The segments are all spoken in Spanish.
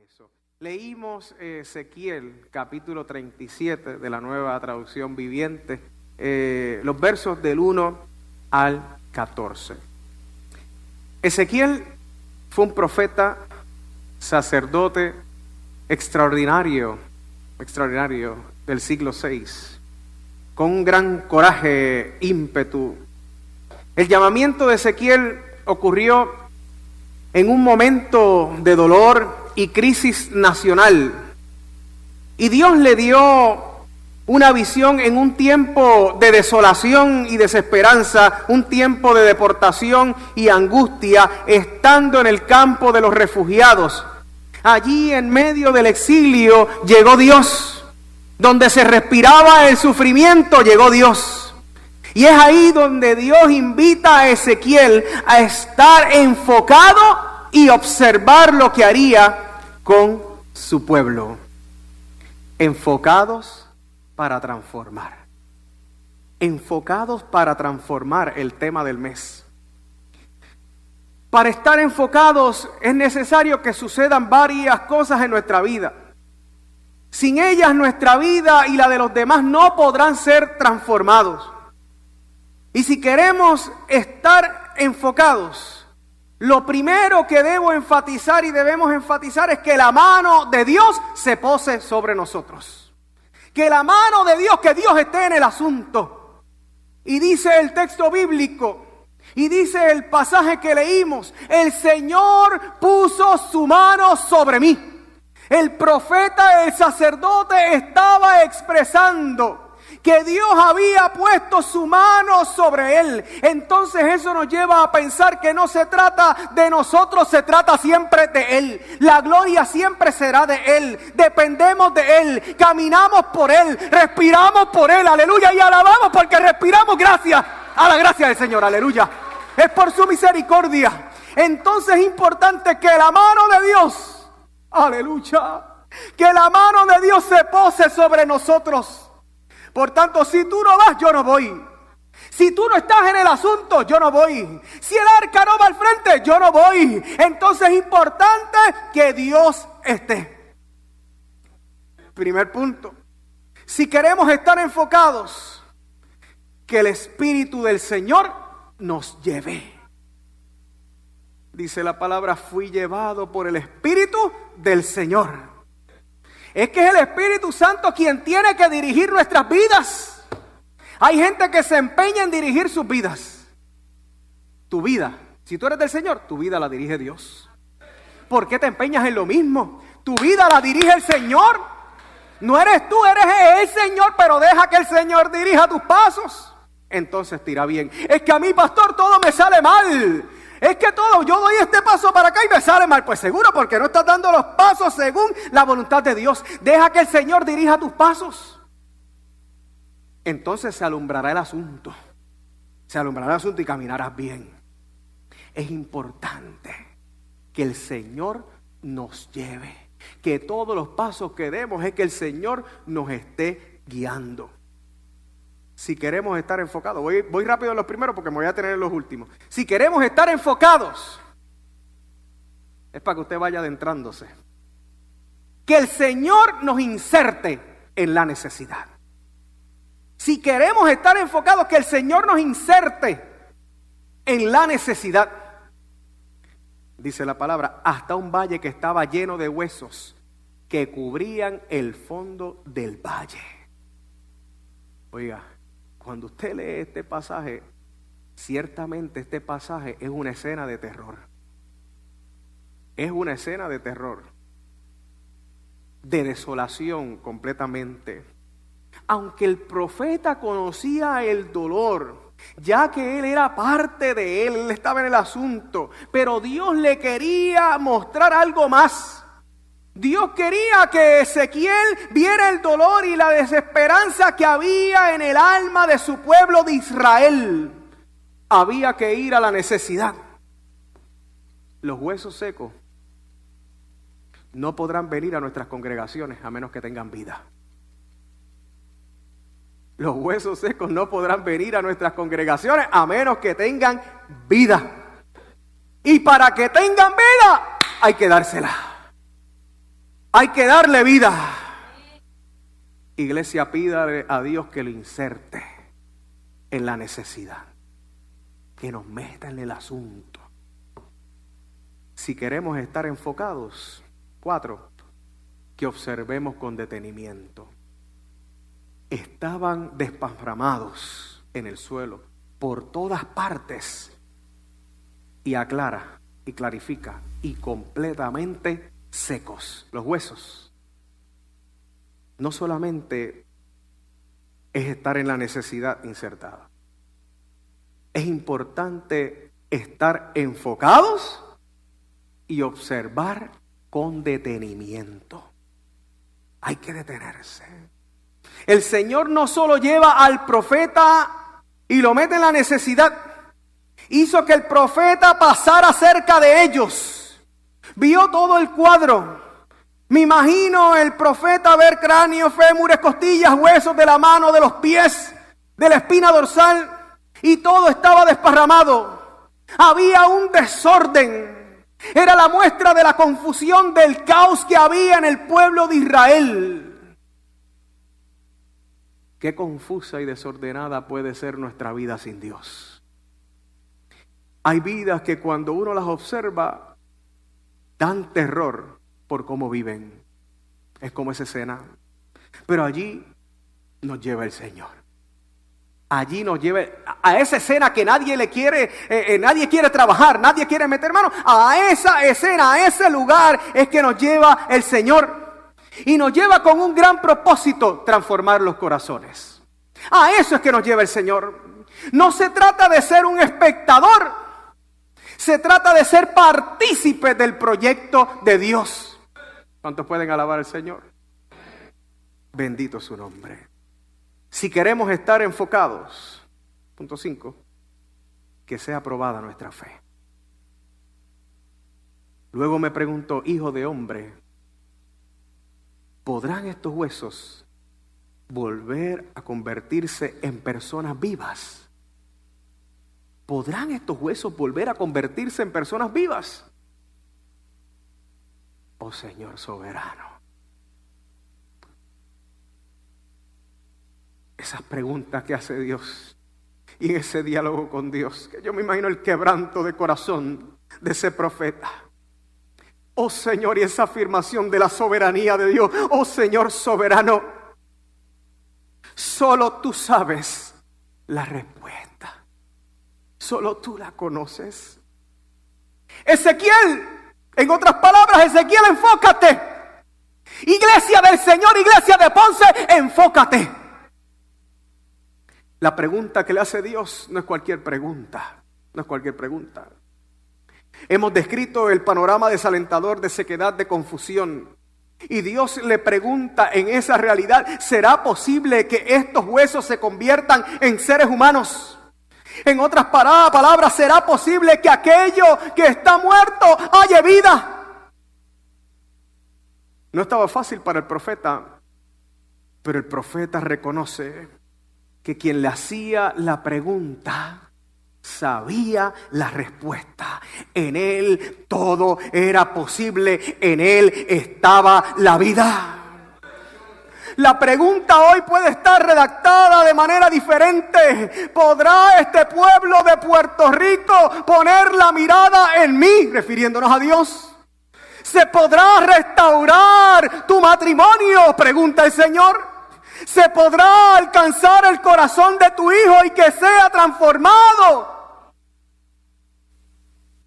eso. Leímos Ezequiel, capítulo 37 de la Nueva Traducción Viviente, los versos del 1 al 14. Ezequiel fue un profeta, sacerdote extraordinario del siglo VI, con un gran coraje, ímpetu. El llamamiento de Ezequiel ocurrió en un momento de dolor y crisis nacional. Y Dios le dio una visión en un tiempo de desolación y desesperanza, un tiempo de deportación y angustia, estando en el campo de los refugiados. Allí en medio del exilio llegó Dios. Donde se respiraba el sufrimiento, llegó Dios. Y es ahí donde Dios invita a Ezequiel a estar enfocado y observar lo que haría con su pueblo. Enfocados para transformar. Enfocados para transformar, el tema del mes. Para estar enfocados es necesario que sucedan varias cosas en nuestra vida. Sin ellas nuestra vida y la de los demás no podrán ser transformados. Y si queremos estar enfocados, lo primero que debo enfatizar y debemos enfatizar es que la mano de Dios se pose sobre nosotros. Que la mano de Dios, que Dios esté en el asunto. Y dice el texto bíblico, y dice el pasaje que leímos, el Señor puso su mano sobre mí. El profeta, el sacerdote estaba expresando que Dios había puesto su mano sobre él. Entonces eso nos lleva a pensar que no se trata de nosotros, se trata siempre de Él. La gloria siempre será de Él. Dependemos de Él, caminamos por Él, respiramos por Él, aleluya, y alabamos porque respiramos gracias a la gracia del Señor, aleluya. Es por su misericordia. Entonces es importante que la mano de Dios, aleluya, que la mano de Dios se pose sobre nosotros. Por tanto, si tú no vas, yo no voy. Si tú no estás en el asunto, yo no voy. Si el arca no va al frente, yo no voy. Entonces es importante que Dios esté. Primer punto. Si queremos estar enfocados, que el Espíritu del Señor nos lleve. Dice la palabra, fui llevado por el Espíritu del Señor. Es que es el Espíritu Santo quien tiene que dirigir nuestras vidas. Hay gente que se empeña en dirigir sus vidas. Tu vida, si tú eres del Señor, tu vida la dirige Dios. ¿Por qué te empeñas en lo mismo? Tu vida la dirige el Señor. No eres tú, eres el Señor, pero deja que el Señor dirija tus pasos. Entonces te irá bien. Es que a mí, pastor, todo me sale mal. Es que todo, yo doy este paso para acá y me sale mal. Pues seguro, porque no estás dando los pasos según la voluntad de Dios. Deja que el Señor dirija tus pasos. Entonces se alumbrará el asunto. Se alumbrará el asunto y caminarás bien. Es importante que el Señor nos lleve. Que todos los pasos que demos es que el Señor nos esté guiando. Si queremos estar enfocados, voy rápido en los primeros porque me voy a tener en los últimos. Si queremos estar enfocados, es para que usted vaya adentrándose. Que el Señor nos inserte en la necesidad. Si queremos estar enfocados, que el Señor nos inserte en la necesidad. Dice la palabra, hasta un valle que estaba lleno de huesos que cubrían el fondo del valle. Oiga, cuando usted lee este pasaje, ciertamente este pasaje es una escena de terror. Es una escena de terror, de desolación completamente. Aunque el profeta conocía el dolor, ya que él era parte de él estaba en el asunto, pero Dios le quería mostrar algo más. Dios quería que Ezequiel viera el dolor y la desesperanza que había en el alma de su pueblo de Israel. Había que ir a la necesidad. Los huesos secos no podrán venir a nuestras congregaciones a menos que tengan vida. Los huesos secos no podrán venir a nuestras congregaciones a menos que tengan vida. Y para que tengan vida hay que dársela. Hay que darle vida. Iglesia, pídale a Dios que lo inserte en la necesidad, que nos meta en el asunto. Si queremos estar enfocados, 4, que observemos con detenimiento. Estaban desparramados en el suelo por todas partes, y aclara y clarifica, y completamente secos. Los huesos no solamente es estar en la necesidad insertada, es importante estar enfocados y observar con detenimiento. Hay que detenerse. El Señor no solo lleva al profeta y lo mete en la necesidad, hizo que el profeta pasara cerca de ellos. Vio todo el cuadro. Me imagino el profeta ver cráneos, fémures, costillas, huesos de la mano, de los pies, de la espina dorsal, y todo estaba desparramado. Había un desorden. Era la muestra de la confusión, del caos que había en el pueblo de Israel. Qué confusa y desordenada puede ser nuestra vida sin Dios. Hay vidas que cuando uno las observa dan terror por cómo viven. Es como esa escena. Pero allí nos lleva el Señor. Allí nos lleva a esa escena que nadie quiere trabajar, nadie quiere meter mano. A esa escena, a ese lugar es que nos lleva el Señor. Y nos lleva con un gran propósito: transformar los corazones. A eso es que nos lleva el Señor. No se trata de ser un espectador, se trata de ser partícipe del proyecto de Dios. ¿Cuántos pueden alabar al Señor? Bendito su nombre. Si queremos estar enfocados, punto 5, que sea aprobada nuestra fe. Luego me preguntó: hijo de hombre, ¿podrán estos huesos volver a convertirse en personas vivas? ¿Podrán estos huesos volver a convertirse en personas vivas? Oh Señor soberano. Esas preguntas que hace Dios y en ese diálogo con Dios, que yo me imagino el quebranto de corazón de ese profeta. Oh Señor, y esa afirmación de la soberanía de Dios. Oh Señor soberano, solo tú sabes la respuesta. Solo tú la conoces. Ezequiel, en otras palabras, Ezequiel, enfócate. Iglesia del Señor, iglesia de Ponce, enfócate. La pregunta que le hace Dios no es cualquier pregunta. No es cualquier pregunta. Hemos descrito el panorama desalentador de sequedad, de confusión. Y Dios le pregunta en esa realidad: ¿será posible que estos huesos se conviertan en seres humanos? En otras palabras, ¿será posible que aquello que está muerto haya vida? No estaba fácil para el profeta, pero el profeta reconoce que quien le hacía la pregunta sabía la respuesta. En Él todo era posible, en Él estaba la vida. La pregunta hoy puede estar redactada de manera diferente. ¿Podrá este pueblo de Puerto Rico poner la mirada en mí? Refiriéndonos a Dios. ¿Se podrá restaurar tu matrimonio? Pregunta el Señor. ¿Se podrá alcanzar el corazón de tu hijo y que sea transformado?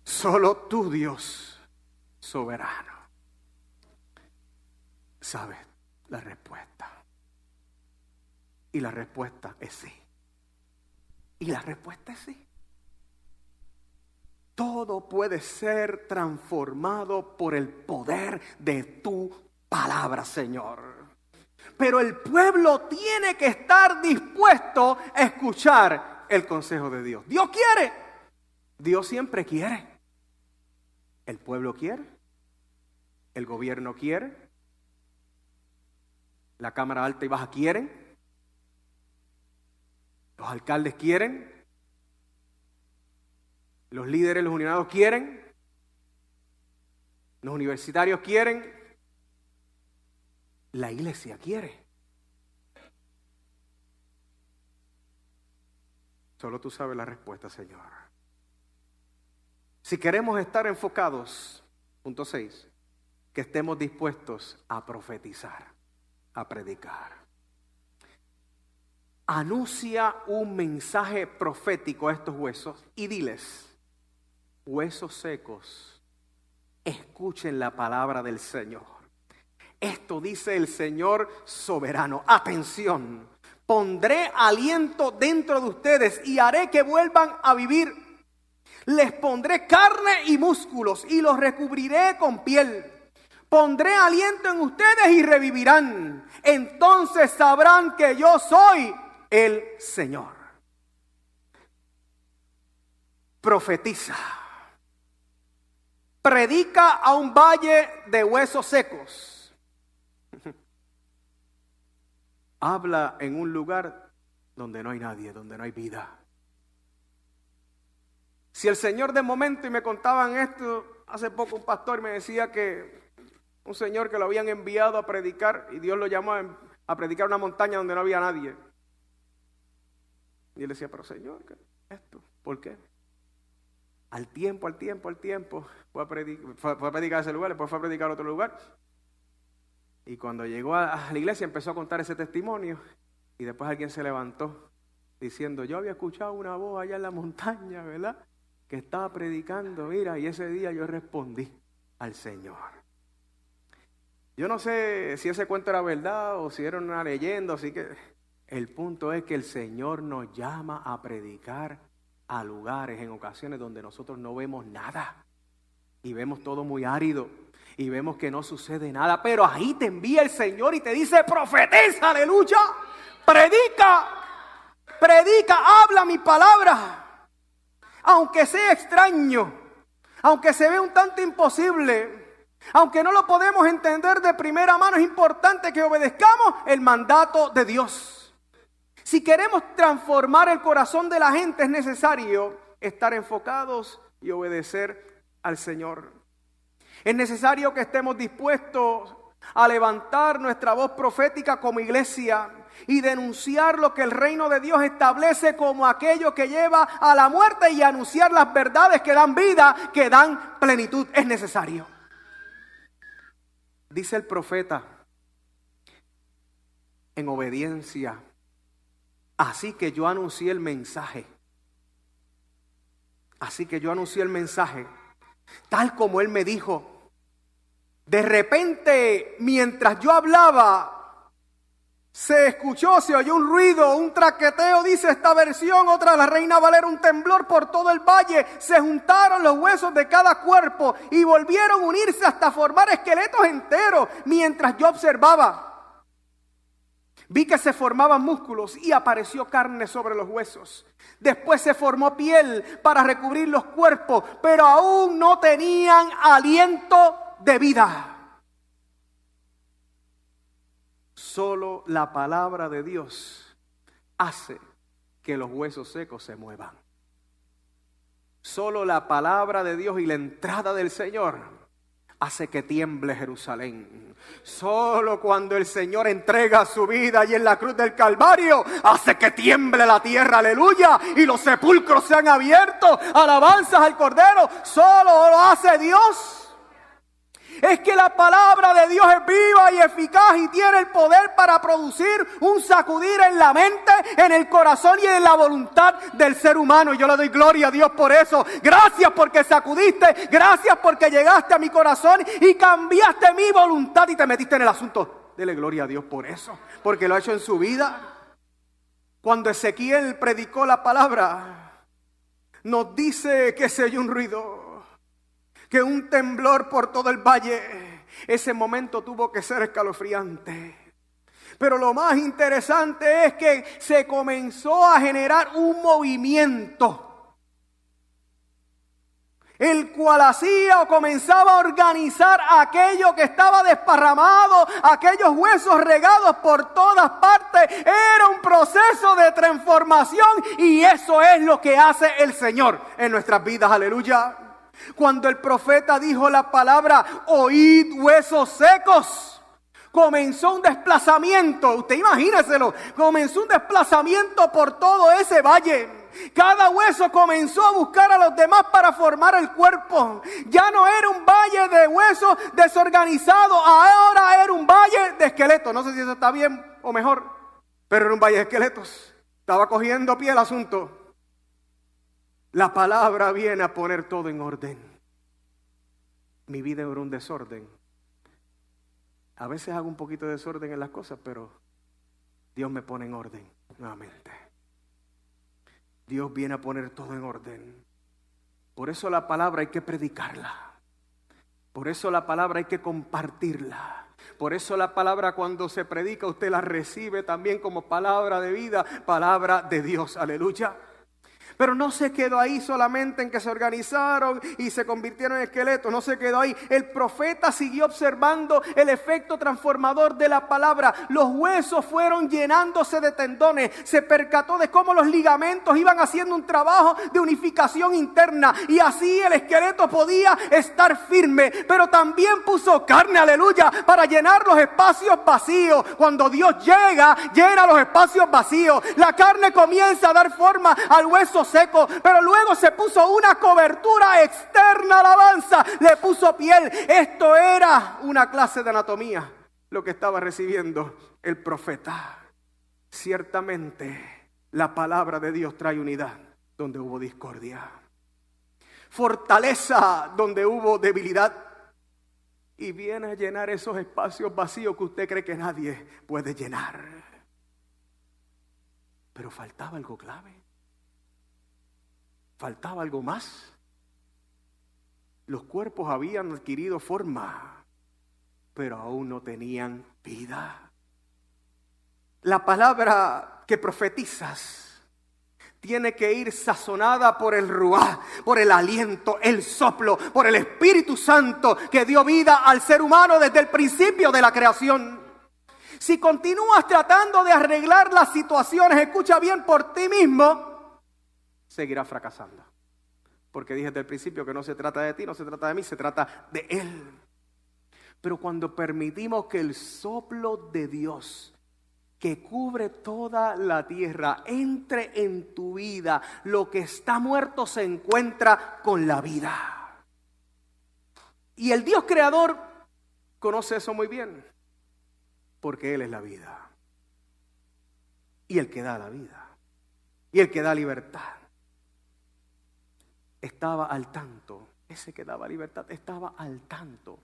Solo tú, Dios soberano, sabes la respuesta. Y la respuesta es sí. Y la respuesta es sí. Todo puede ser transformado por el poder de tu palabra, Señor. Pero el pueblo tiene que estar dispuesto a escuchar el consejo de Dios. Dios quiere. Dios siempre quiere. El pueblo quiere. El gobierno quiere. La Cámara Alta y Baja quieren. Los alcaldes quieren. Los líderes, los unionados quieren. Los universitarios quieren. la iglesia quiere. Solo tú sabes la respuesta, Señor. Si queremos estar enfocados, punto 6, que estemos dispuestos a profetizar, a predicar. Anuncia un mensaje profético a estos huesos y diles: huesos secos, escuchen la palabra del Señor. Esto dice el Señor soberano. Atención, pondré aliento dentro de ustedes y haré que vuelvan a vivir. Les pondré carne y músculos y los recubriré con piel. Pondré aliento en ustedes y revivirán. Entonces sabrán que yo soy el Señor. Profetiza. Predica a un valle de huesos secos. Habla en un lugar donde no hay nadie, donde no hay vida. Si el Señor de momento, y me contaban esto hace poco, un pastor me decía que un señor que lo habían enviado a predicar y Dios lo llamó a predicar una montaña donde no había nadie. Y él decía: pero Señor, ¿qué es esto? ¿Por qué? Al tiempo, fue a predicar a ese lugar, después fue a predicar a otro lugar. Y cuando llegó a la iglesia empezó a contar ese testimonio. Y después alguien se levantó diciendo: yo había escuchado una voz allá en la montaña, ¿verdad?, que estaba predicando, mira, y ese día yo respondí al Señor. Yo no sé si ese cuento era verdad o si era una leyenda, así que el punto es que el Señor nos llama a predicar a lugares, en ocasiones donde nosotros no vemos nada y vemos todo muy árido y vemos que no sucede nada, pero ahí te envía el Señor y te dice: profetiza, aleluya, predica, habla mi palabra. Aunque sea extraño, aunque se vea un tanto imposible, aunque no lo podemos entender de primera mano, es importante que obedezcamos el mandato de Dios. Si queremos transformar el corazón de la gente, es necesario estar enfocados y obedecer al Señor. Es necesario que estemos dispuestos a levantar nuestra voz profética como iglesia y denunciar lo que el reino de Dios establece como aquello que lleva a la muerte y anunciar las verdades que dan vida, que dan plenitud. Es necesario. Dice el profeta en obediencia: así que yo anuncié el mensaje. Tal como él me dijo. De repente, mientras yo hablaba, se oyó un ruido, un traqueteo, dice esta versión, otra, la Reina Valera, un temblor por todo el valle. Se juntaron los huesos de cada cuerpo y volvieron a unirse hasta formar esqueletos enteros. Mientras yo observaba, vi que se formaban músculos y apareció carne sobre los huesos. Después se formó piel para recubrir los cuerpos, pero aún no tenían aliento de vida. Solo la palabra de Dios hace que los huesos secos se muevan. Solo la palabra de Dios y la entrada del Señor hace que tiemble Jerusalén. Solo cuando el Señor entrega su vida y en la cruz del Calvario hace que tiemble la tierra, aleluya, y los sepulcros sean abiertos. Alabanzas al Cordero. Solo lo hace Dios. Es que la palabra de Dios es viva y eficaz y tiene el poder para producir un sacudir en la mente, en el corazón y en la voluntad del ser humano. Y yo le doy gloria a Dios por eso. Gracias porque sacudiste, gracias porque llegaste a mi corazón y cambiaste mi voluntad y te metiste en el asunto. Dele gloria a Dios por eso, porque lo ha hecho en su vida. Cuando Ezequiel predicó la palabra, nos dice que se oyó un ruido, que un temblor por todo el valle. Ese momento tuvo que ser escalofriante. Pero lo más interesante es que se comenzó a generar un movimiento, el cual hacía o comenzaba a organizar aquello que estaba desparramado, aquellos huesos regados por todas partes. Era un proceso de transformación y eso es lo que hace el Señor en nuestras vidas, aleluya. Cuando el profeta dijo la palabra: oíd huesos secos, comenzó un desplazamiento. Usted imagínenselo, comenzó un desplazamiento por todo ese valle. Cada hueso comenzó a buscar a los demás para formar el cuerpo. Ya no era un valle de huesos desorganizados, ahora era un valle de esqueletos. No sé si eso está bien o mejor, pero era un valle de esqueletos. Estaba cogiendo pie el asunto. La palabra viene a poner todo en orden. Mi vida era un desorden. A veces hago un poquito de desorden en las cosas, pero Dios me pone en orden nuevamente. Dios viene a poner todo en orden. Por eso la palabra hay que predicarla. Por eso la palabra hay que compartirla. Por eso la palabra cuando se predica usted la recibe también como palabra de vida, palabra de Dios. Aleluya. Pero no se quedó ahí solamente en que se organizaron y se convirtieron en esqueletos. No se quedó ahí. El profeta siguió observando el efecto transformador de la palabra. Los huesos fueron llenándose de tendones. Se percató de cómo los ligamentos iban haciendo un trabajo de unificación interna. Y así el esqueleto podía estar firme. Pero también puso carne, aleluya, para llenar los espacios vacíos. Cuando Dios llega, llena los espacios vacíos. La carne comienza a dar forma al hueso seco, pero luego se puso una cobertura externa, alabanza, le puso piel. Esto era una clase de anatomía, lo que estaba recibiendo el profeta. Ciertamente, la palabra de Dios trae unidad donde hubo discordia, fortaleza donde hubo debilidad, y viene a llenar esos espacios vacíos que usted cree que nadie puede llenar. Pero faltaba algo clave. Faltaba algo más. Los cuerpos habían adquirido forma, pero aún no tenían vida. La palabra que profetizas tiene que ir sazonada por el ruá, por el aliento, el soplo, por el Espíritu Santo que dio vida al ser humano desde el principio de la creación. Si continúas tratando de arreglar las situaciones, escucha bien, por ti mismo, seguirá fracasando. Porque dije desde el principio que no se trata de ti, no se trata de mí, se trata de Él. Pero cuando permitimos que el soplo de Dios, que cubre toda la tierra, entre en tu vida, lo que está muerto se encuentra con la vida. Y el Dios creador conoce eso muy bien, porque Él es la vida. Y el que da la vida. Y el que da libertad. Estaba al tanto, ese que daba libertad, estaba al tanto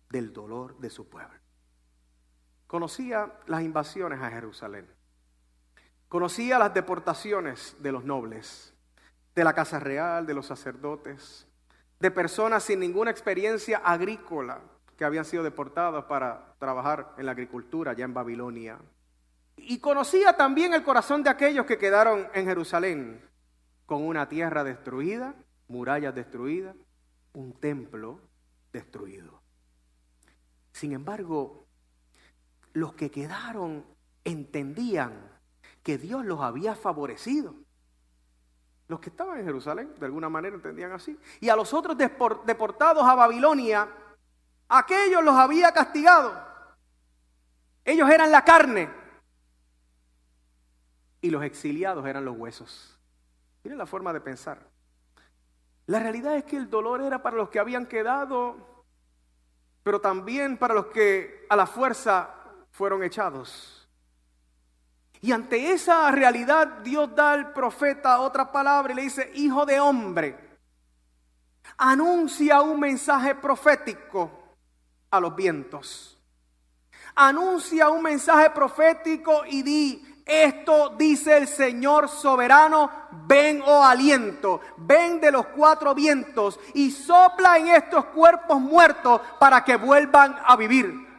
del dolor de su pueblo. Conocía las invasiones a Jerusalén. Conocía las deportaciones de los nobles, de la casa real, de los sacerdotes, de personas sin ninguna experiencia agrícola que habían sido deportadas para trabajar en la agricultura allá en Babilonia. Y conocía también el corazón de aquellos que quedaron en Jerusalén, con una tierra destruida, murallas destruidas, un templo destruido. Sin embargo, los que quedaron entendían que Dios los había favorecido. Los que estaban en Jerusalén, de alguna manera entendían así. Y a los otros deportados a Babilonia, aquellos los había castigado. Ellos eran la carne. Y los exiliados eran los huesos. Miren la forma de pensar. La realidad es que el dolor era para los que habían quedado, pero también para los que a la fuerza fueron echados. Y ante esa realidad Dios da al profeta otra palabra y le dice: hijo de hombre, anuncia un mensaje profético a los vientos. Anuncia un mensaje profético y di: esto dice el Señor soberano, ven, oh aliento, ven de los cuatro vientos y sopla en estos cuerpos muertos para que vuelvan a vivir.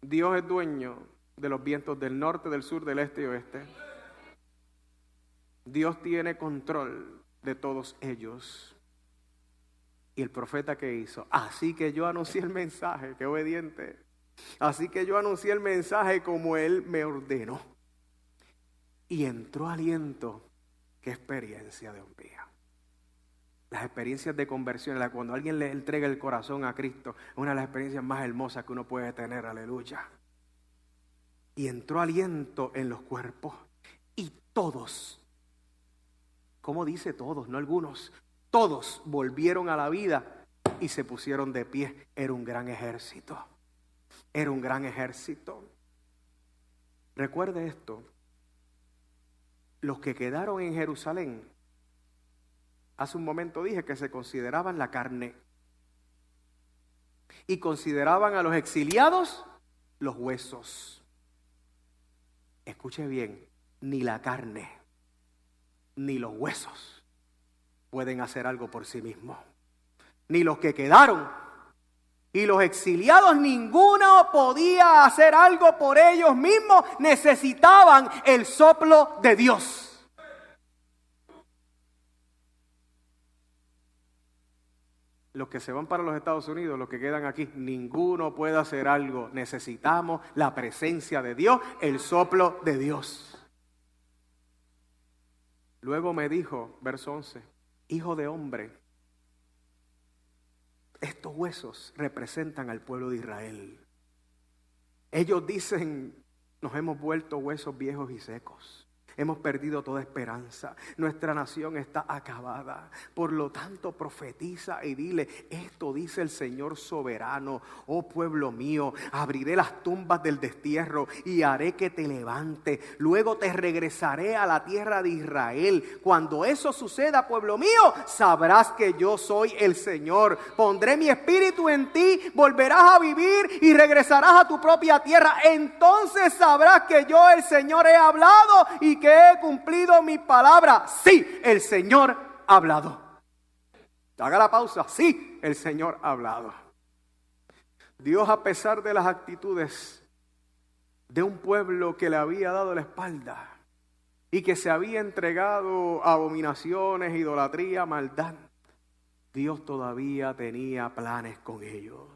Dios es dueño de los vientos del norte, del sur, del este y oeste. Dios tiene control de todos ellos. Y el profeta que hizo, así que yo anuncié el mensaje, qué obediente. Así que yo anuncié el mensaje como Él me ordenó. Y entró aliento. Qué experiencia, Dios mío. Las experiencias de conversión, cuando alguien le entrega el corazón a Cristo, es una de las experiencias más hermosas que uno puede tener, aleluya. Y entró aliento en los cuerpos y todos, ¿cómo dice todos? No algunos, todos volvieron a la vida y se pusieron de pie. Era un gran ejército, era un gran ejército. Recuerde esto, los que quedaron en Jerusalén, hace un momento dije que se consideraban la carne y consideraban a los exiliados los huesos. Escuche bien, ni la carne ni los huesos pueden hacer algo por sí mismos. Ni los que quedaron y los exiliados, ninguno podía hacer algo por ellos mismos. Necesitaban el soplo de Dios. Los que se van para los Estados Unidos, los que quedan aquí, ninguno puede hacer algo. Necesitamos la presencia de Dios, el soplo de Dios. Luego me dijo, verso 11, hijo de hombre, estos huesos representan al pueblo de Israel. Ellos dicen, nos hemos vuelto huesos viejos y secos. Hemos perdido toda esperanza. Nuestra nación está acabada. Por lo tanto, profetiza y dile, esto dice el Señor soberano. Oh pueblo mío, abriré las tumbas del destierro y haré que te levante. Luego te regresaré a la tierra de Israel. Cuando eso suceda, pueblo mío, sabrás que yo soy el Señor. Pondré mi espíritu en ti, volverás a vivir y regresarás a tu propia tierra. Entonces sabrás que yo, el Señor, he hablado y que he cumplido mi palabra. Sí, el Señor ha hablado. Haga la pausa. Sí, el Señor ha hablado. Dios, a pesar de las actitudes de un pueblo que le había dado la espalda y que se había entregado a abominaciones, idolatría, maldad, Dios todavía tenía planes con ellos.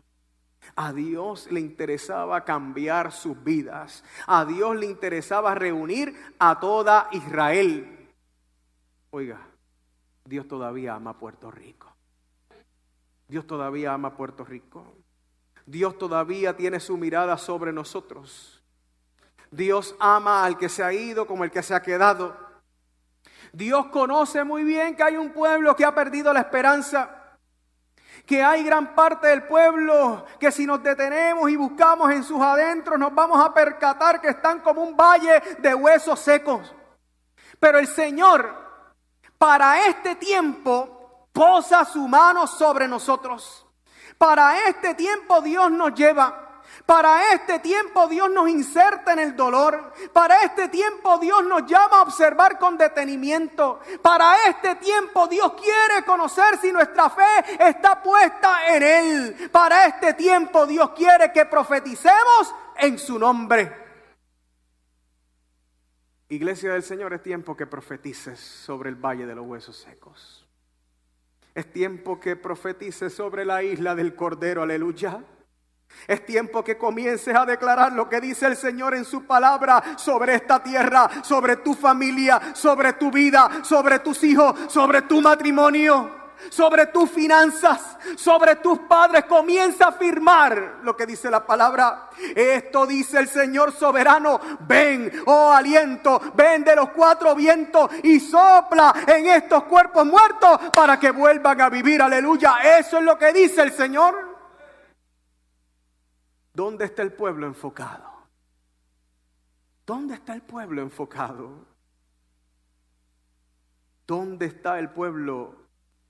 A Dios le interesaba cambiar sus vidas. A Dios le interesaba reunir a toda Israel. Oiga, Dios todavía ama a Puerto Rico. Dios todavía ama a Puerto Rico. Dios todavía tiene su mirada sobre nosotros. Dios ama al que se ha ido como el que se ha quedado. Dios conoce muy bien que hay un pueblo que ha perdido la esperanza. Que hay gran parte del pueblo que si nos detenemos y buscamos en sus adentros nos vamos a percatar que están como un valle de huesos secos. Pero el Señor para este tiempo posa su mano sobre nosotros. Para este tiempo Dios nos lleva. Para este tiempo Dios nos inserta en el dolor. Para este tiempo Dios nos llama a observar con detenimiento. Para este tiempo Dios quiere conocer si nuestra fe está puesta en Él. Para este tiempo Dios quiere que profeticemos en su nombre. Iglesia del Señor, es tiempo que profetices sobre el valle de los huesos secos. Es tiempo que profetices sobre la isla del Cordero, aleluya. Es tiempo que comiences a declarar lo que dice el Señor en su palabra sobre esta tierra, sobre tu familia, sobre tu vida, sobre tus hijos, sobre tu matrimonio, sobre tus finanzas, sobre tus padres. Comienza a afirmar lo que dice la palabra. Esto dice el Señor soberano. Ven, oh aliento, ven de los cuatro vientos y sopla en estos cuerpos muertos para que vuelvan a vivir. Aleluya. Eso es lo que dice el Señor. ¿Dónde está el pueblo enfocado? ¿Dónde está el pueblo enfocado? ¿Dónde está el pueblo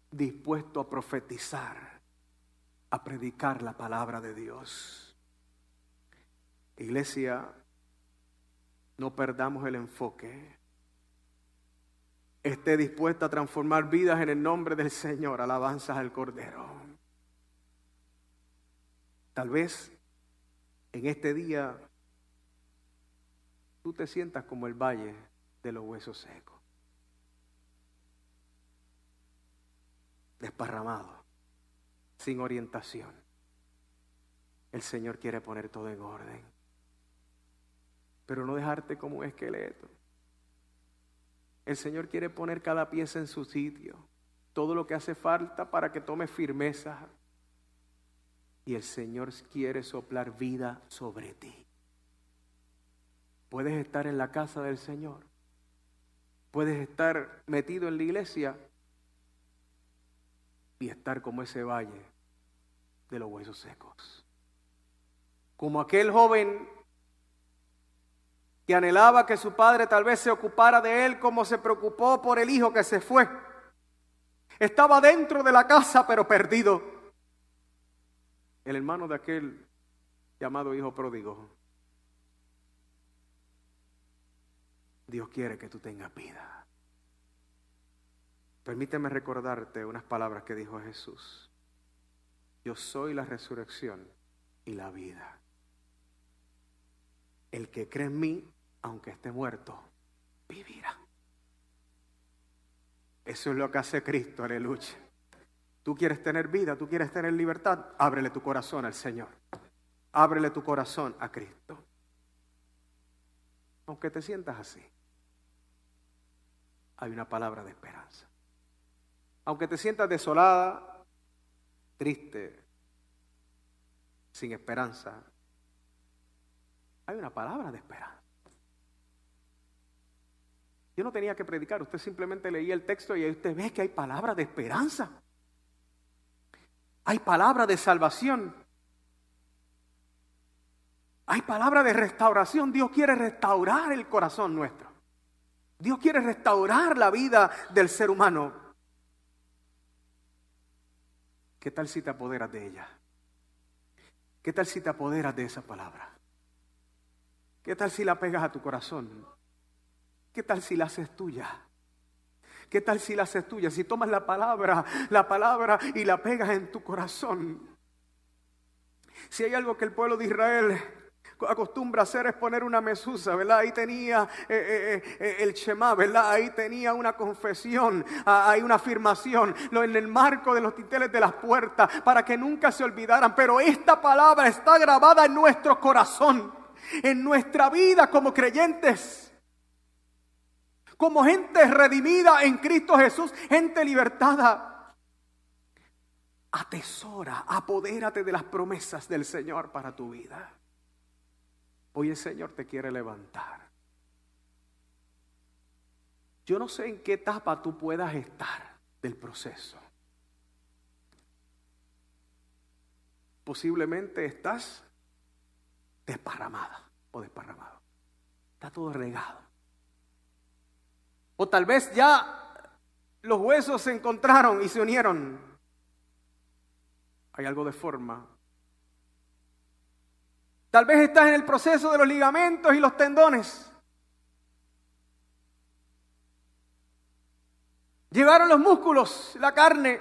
dispuesto a profetizar, a predicar la palabra de Dios? Iglesia, no perdamos el enfoque. Esté dispuesta a transformar vidas en el nombre del Señor. Alabanzas al Cordero. Tal vez en este día tú te sientas como el valle de los huesos secos, desparramado, sin orientación. El Señor quiere poner todo en orden, pero no dejarte como un esqueleto. El Señor quiere poner cada pieza en su sitio. todo lo que hace falta para que tome firmeza. Y el Señor quiere soplar vida sobre ti. Puedes estar en la casa del Señor. Puedes estar metido en la iglesia y estar como ese valle de los huesos secos. Como aquel joven que anhelaba que su padre tal vez se ocupara de él como se preocupó por el hijo que se fue. Estaba dentro de la casa pero perdido. El hermano de aquel llamado hijo pródigo. Dios quiere que tú tengas vida. Permíteme recordarte unas palabras que dijo Jesús. Yo soy la resurrección y la vida. El que cree en mí, aunque esté muerto, vivirá. Eso es lo que hace Cristo, aleluya. Tú quieres tener vida, tú quieres tener libertad, ábrele tu corazón al Señor. Ábrele tu corazón a Cristo. Aunque te sientas así, hay una palabra de esperanza. Aunque te sientas desolada, triste, sin esperanza, hay una palabra de esperanza. Yo no tenía que predicar, usted simplemente leía el texto y ahí usted ve que hay palabra de esperanza. Hay palabra de salvación. Hay palabra de restauración. Dios quiere restaurar el corazón nuestro. Dios quiere restaurar la vida del ser humano. ¿Qué tal si te apoderas de ella? ¿Qué tal si te apoderas de esa palabra? ¿Qué tal si la pegas a tu corazón? ¿Qué tal si la haces tuya? ¿Qué tal si la haces tuya? Si tomas la palabra y la pegas en tu corazón. Si hay algo que el pueblo de Israel acostumbra hacer es poner una mesusa, ¿verdad? Ahí tenía el Shema, ¿verdad? Ahí tenía una confesión, hay una afirmación, en el marco de los dinteles de las puertas, para que nunca se olvidaran. Pero esta palabra está grabada en nuestro corazón, en nuestra vida como creyentes. Como gente redimida en Cristo Jesús, gente libertada. Atesora, apodérate de las promesas del Señor para tu vida. Hoy el Señor te quiere levantar. Yo no sé en qué etapa tú puedas estar del proceso. Posiblemente estás desparramada o desparramado. Está todo regado. O tal vez ya los huesos se encontraron y se unieron. Hay algo de forma. Tal vez estás en el proceso de los ligamentos y los tendones. Llegaron los músculos, la carne,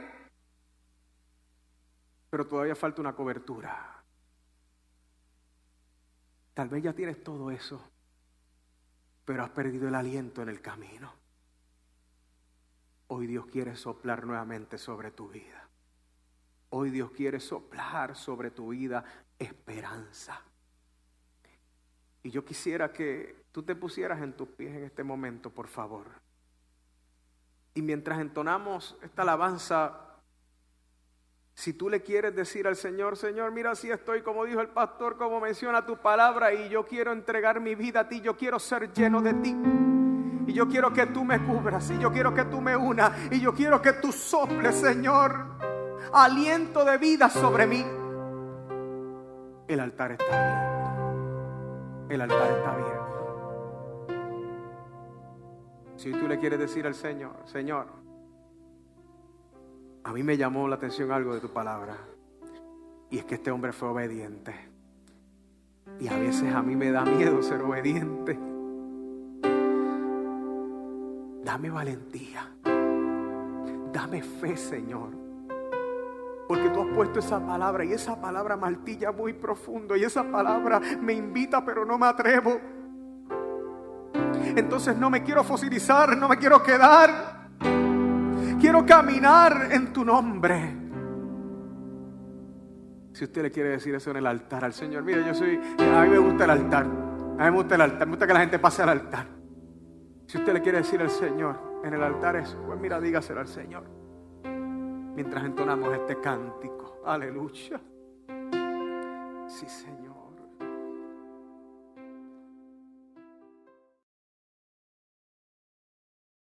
pero todavía falta una cobertura. Tal vez ya tienes todo eso, pero has perdido el aliento en el camino. Hoy Dios quiere soplar nuevamente sobre tu vida. Hoy Dios quiere soplar sobre tu vida esperanza. Y yo quisiera que tú te pusieras en tus pies en este momento, por favor. Y mientras entonamos esta alabanza, si tú le quieres decir al Señor, Señor, mira, así estoy, como dijo el pastor, como menciona tu palabra, y yo quiero entregar mi vida a ti, yo quiero ser lleno de ti. Y yo quiero que tú me cubras, y yo quiero que tú me unas, y yo quiero que tú soples, Señor, aliento de vida sobre mí. El altar está abierto. El altar está abierto. Si tú le quieres decir al Señor, Señor, a mí me llamó la atención algo de tu palabra, y es que este hombre fue obediente. Y a veces a mí me da miedo ser obediente. Dame valentía, dame fe, Señor, porque tú has puesto esa palabra, y esa palabra martilla muy profundo, y esa palabra me invita pero no me atrevo. Entonces no me quiero fosilizar, no me quiero quedar, quiero caminar en tu nombre. Si usted le quiere decir eso en el altar al Señor, mire, a mí me gusta el altar, me gusta que la gente pase al altar. Si usted le quiere decir al Señor en el altar eso, pues mira, dígaselo al Señor. mientras entonamos este cántico. Aleluya. Sí, Señor.